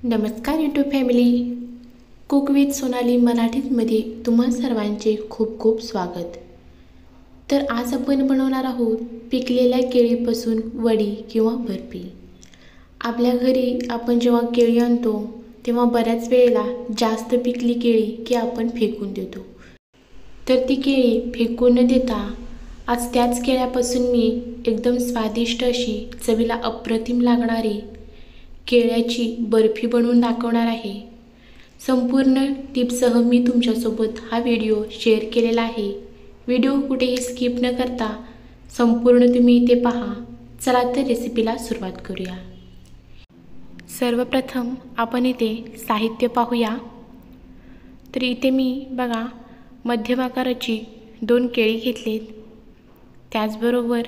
नमस्कार YouTube family. Cook with Sonali मराठीमध्ये तुम्हा सर्वांचे खूप खूप स्वागत. तर आज आपण बनवणार आहोत पिकलेल्या केळीपासून वडी किंवा बर्फी. आपल्या घरी आपण जेव्हा केळी आणतो तेव्हा बऱ्याच वेळेला जास्त पिकली केळी की आपण फेकून देतो. तर ती केळी फेकून न देता आज त्याच केळ्यापासून मी एकदम स्वादिष्ट अशी चवीला अप्रतिम लागणारी केळ्याची बर्फी बनवून दाखवणार आहे. संपूर्ण टिप्ससह मी तुमच्यासोबत हा व्हिडिओ शेअर केलेला आहे. व्हिडिओ कुठेही स्किप न करता संपूर्ण तुम्ही इथे पहा. चला तर रेसिपीला सुरुवात करूया. सर्वप्रथम आपण इथे साहित्य पाहूया. तर इथे मी बघा मध्यम आकाराची 2 केळी घेतलीत. त्याचबरोबर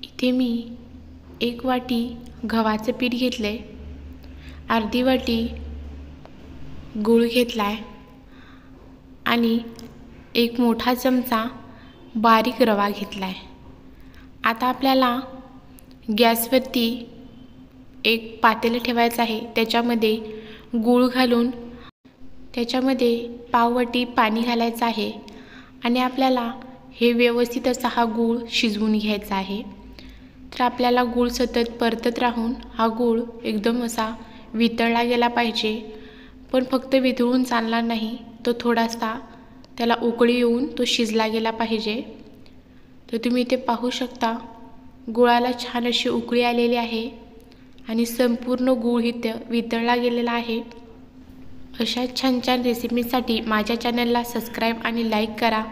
इथे मी 1 वाटी गव्हाचं पीठ घेतले, अर्धी वाटी गूळ घेतलाय आणि 1 मोठा चमचा बारीक रवा घेतलाय. आता आपल्याला गॅसवरती एक पातेलं ठेवायचं आहे. त्याच्यामध्ये गूळ घालून त्याच्यामध्ये पाव वाटी पाणी घालायचं आहे आणि आपल्याला हे व्यवस्थित असा हा गूळ शिजवून घ्यायचा आहे. तर आपल्याला गूळ सतत परतत राहून हा गूळ एकदम असा वितळला गेला पाहिजे. पण फक्त वितळून चालणार नाही, तो थोडासा त्याला उकळी येऊन तो शिजला गेला पाहिजे. तर तुम्ही इथे पाहू शकता गुळाला छान अशी उकळी आलेली आहे आणि संपूर्ण गूळ इथे वितळला गेलेला आहे. अशा छान छान रेसिपीसाठी माझ्या चॅनलला सबस्क्राईब आणि लाईक करा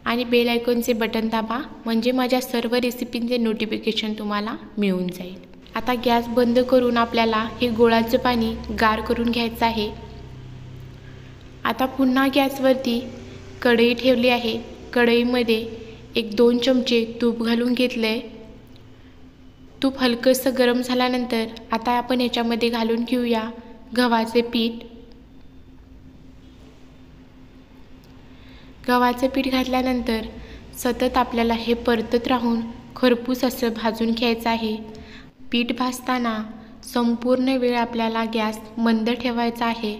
आणि बेल आयकॉनचे बटन दाबा, म्हणजे माझ्या सर्व रेसिपींचे नोटिफिकेशन तुम्हाला मिळून जाईल. आता गॅस बंद करून आपल्याला हे गुळाचं पाणी गार करून घ्यायचं आहे. आता पुन्हा गॅसवरती कढई ठेवली आहे. कढईमध्ये 1-2 चमचे तूप घालून घेतले. तूप हलकंसं गरम झाल्यानंतर आता आपण याच्यामध्ये घालून घेऊया गव्हाचे पीठ. गव्हाचं पीठ घातल्यानंतर सतत आपल्याला हे परतत राहून खरपूस असं भाजून घ्यायचं आहे. पीठ भाजताना संपूर्ण वेळ आपल्याला गॅस मंद ठेवायचा आहे.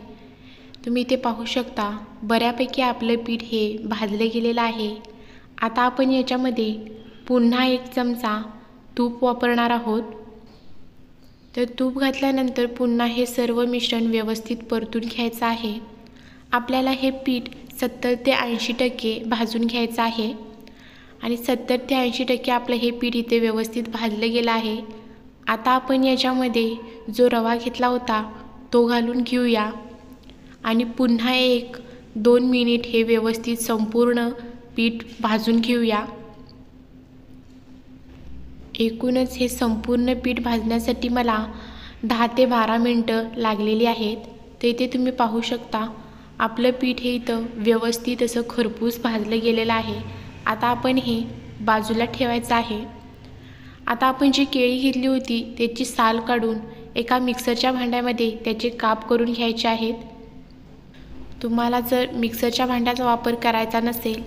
तुम्ही इथे पाहू शकता बऱ्यापैकी आपलं पीठ हे भाजलं गेलेलं आहे. आता आपण याच्यामध्ये पुन्हा 1 चमचा तूप वापरणार आहोत. तर तूप घातल्यानंतर पुन्हा हे सर्व मिश्रण व्यवस्थित परतून घ्यायचं आहे. आपल्याला हे पीठ 70 ते 80% भाजून घ्यायचं आहे आणि 70 ते 80% आपलं हे पीठ इथे व्यवस्थित भाजलं गेलं आहे. आता आपण याच्यामध्ये जो रवा घेतला होता तो घालून घेऊया आणि पुन्हा 1-2 मिनिट हे व्यवस्थित संपूर्ण पीठ भाजून घेऊया. एकूणच हे संपूर्ण पीठ भाजण्यासाठी मला 10 ते 12 मिनटं लागलेली आहेत. तर इथे तुम्ही पाहू शकता आपलं पीठ हे इथं व्यवस्थित असं खरपूस भाजलं गेलेलं आहे. आता आपण हे बाजूला ठेवायचं आहे. आता आपण जी केळी घेतली होती त्याची साल काढून एका मिक्सरच्या भांड्यामध्ये त्याचे काप करून घ्यायचे आहेत. तुम्हाला जर मिक्सरच्या भांड्याचा वापर करायचा नसेल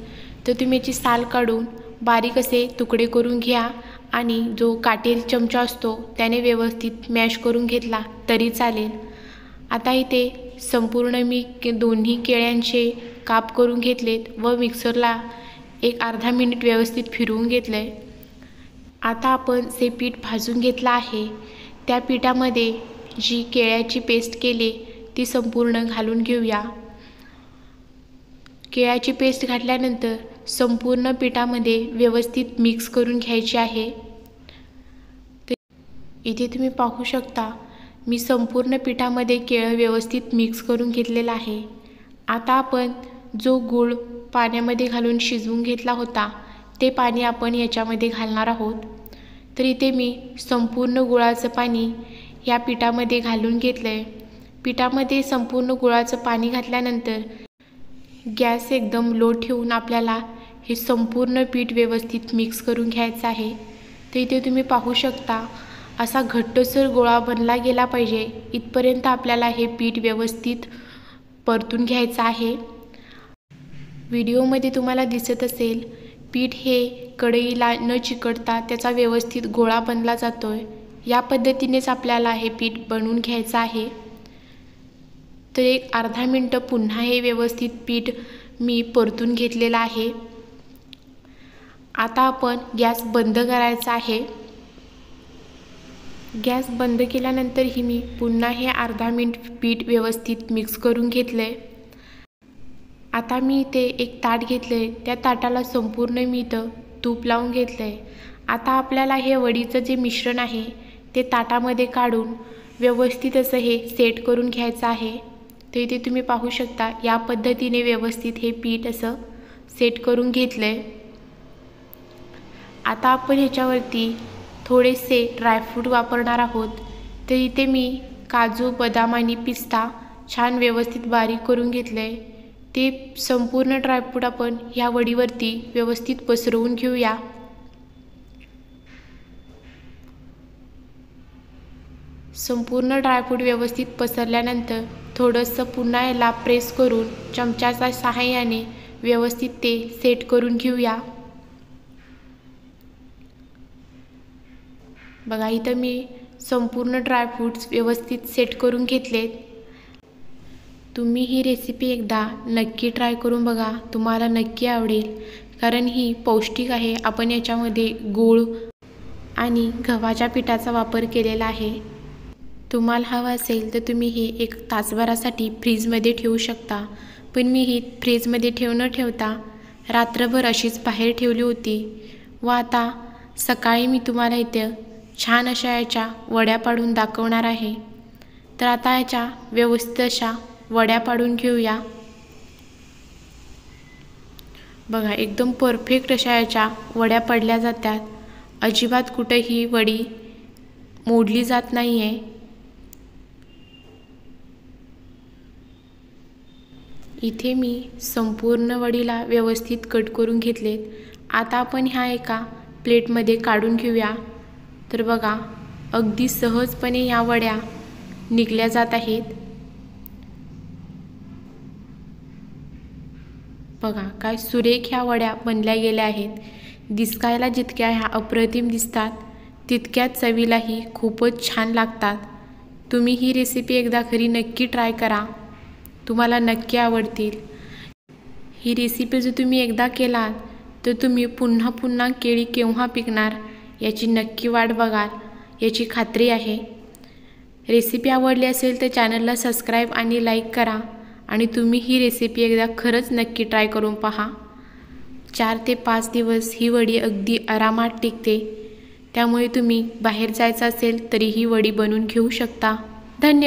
तर तुम्ही याची साल काढून बारीक असे तुकडे करून घ्या आणि जो काटेरी चमचा असतो त्याने व्यवस्थित मॅश करून घेतला तरी चालेल. आता इथे संपूर्ण मी दोन्ही केळ्यांचे काप करून घेतलेत व मिक्सरला एक अर्धा मिनिट व्यवस्थित फिरवून घेतलं आहे. आता आपण जे पीठ भाजून घेतलं आहे त्या पिठामध्ये जी केळ्याची पेस्ट केली ती संपूर्ण घालून घेऊया. केळ्याची पेस्ट घातल्यानंतर संपूर्ण पिठामध्ये व्यवस्थित मिक्स करून घ्यायची आहे. इथे तुम्ही पाहू शकता मी संपूर्ण पिठामध्ये केळं व्यवस्थित मिक्स करून घेतलेलं आहे. आता आपण जो गूळ पाण्यामध्ये घालून शिजवून घेतला होता ते पाणी आपण याच्यामध्ये घालणार आहोत. तर इथे मी संपूर्ण गुळाचं पाणी या पिठामध्ये घालून घेतलं आहे. पिठामध्ये संपूर्ण गुळाचं पाणी घातल्यानंतर गॅस एकदम लो ठेवून आपल्याला हे संपूर्ण पीठ व्यवस्थित मिक्स करून घ्यायचं आहे. तर इथे तुम्ही पाहू शकता असा घट्टसर गोळा बनला गेला पाहिजे इथपर्यंत आपल्याला हे पीठ व्यवस्थित परतून घ्यायचं आहे. व्हिडिओमध्ये तुम्हाला दिसत असेल पीठ हे कढईला न चिकटता त्याचा व्यवस्थित गोळा बनला जातोय. या पद्धतीनेच आपल्याला हे पीठ बनवून घ्यायचं आहे। तर एक अर्धा मिनिट पुन्हा हे व्यवस्थित पीठ मी परतून घेतलेलं आहे। आता आपण गॅस बंद करायचा आहे। गॅस बंद केल्यानंतर ही मी पुन्हा हे अर्धा मिनिट पीठ व्यवस्थित मिक्स करून घेतले। आता मी इथे एक ताट घेतले, त्या ताटाला संपूर्ण मी इथं तूप लावून घेतले। आता आपल्याला हे वडीचं जे मिश्रण आहे ते ताटामध्ये काढून व्यवस्थित असं हे सेट करून घ्यायचं आहे। तर इथे तुम्ही पाहू शकता या पद्धतीने व्यवस्थित हे पीठ असं सेट करून घेतलंय। आता आपण ह्याच्यावरती थोडेसे ड्रायफ्रूट वापरणार आहोत। तर इथे मी काजू, बदाम आणि पिस्ता छान व्यवस्थित बारीक करून घेतले। ते संपूर्ण ड्रायफ्रूट आपण ह्या वडीवरती व्यवस्थित पसरवून घेऊया। संपूर्ण ड्रायफ्रूट व्यवस्थित पसरल्यानंतर थोडंसं पुन्हा याला प्रेस करून चमच्याच्या सहाय्याने व्यवस्थित ते सेट करून घेऊया। बघा इथं मी संपूर्ण ड्रायफ्रूट्स व्यवस्थित सेट करून घेतलेत। तुम्ही ही रेसिपी एकदा नक्की ट्राय करून बघा, तुम्हाला नक्की आवडेल, कारण ही पौष्टिक आहे। आपण याच्यामध्ये गूळ आणि गव्हाच्या पिठाचा वापर केलेला आहे। तुम्हाला हवं असेल तर तुम्ही हे एक तासभरासाठी फ्रीजमध्ये ठेवू शकता, पण मी ही फ्रीजमध्ये न ठेवता रात्रभर अशीच बाहेर ठेवली होती व आता सकाळी मी तुम्हाला इथे छान अशा याच्या वड्या पाडून दाखवणार आहे। तर आता याच्या व्यवस्थित अशा वड्या पाडून घेऊया। बघा एकदम परफेक्ट अशा याच्या वड्या पडल्या जातात, अजिबात कुठेही वडी मोडली जात नाही आहे। इथे मी संपूर्ण वडीला व्यवस्थित कट करून घेतलेत। आता आपण ह्या एका प्लेटमध्ये काढून घेऊया। तर बघा अगदी सहजपणे ह्या वड्या निघल्या जात आहेत। बघा काय सुरेख ह्या वड्या बनल्या गेल्या आहेत। दिसायला जितक्या ह्या अप्रतिम दिसतात तितक्याच चवीलाही खूपच छान लागतात। तुम्ही ही रेसिपी एकदा घरी नक्की ट्राय करा, तुम्हाला नक्की आवडतील। ही रेसिपी जर तुम्ही एकदा केलात तर तुम्ही पुन्हा पुन्हा केळी केव्हा पिकणार याची नक्की वाट बघाल, याची खात्री आहे। रेसिपी आवडली असेल तर चॅनलला सबस्क्राईब आणि लाईक करा आणि तुम्ही ही रेसिपी एकदा खरंच नक्की ट्राय करून पहा। 4 ते 5 दिवस ही वडी अगदी आरामात टिकते, त्यामुळे तुम्ही बाहेर जायचं असेल तरी ही वडी बनवून घेऊ शकता। धन्यवाद।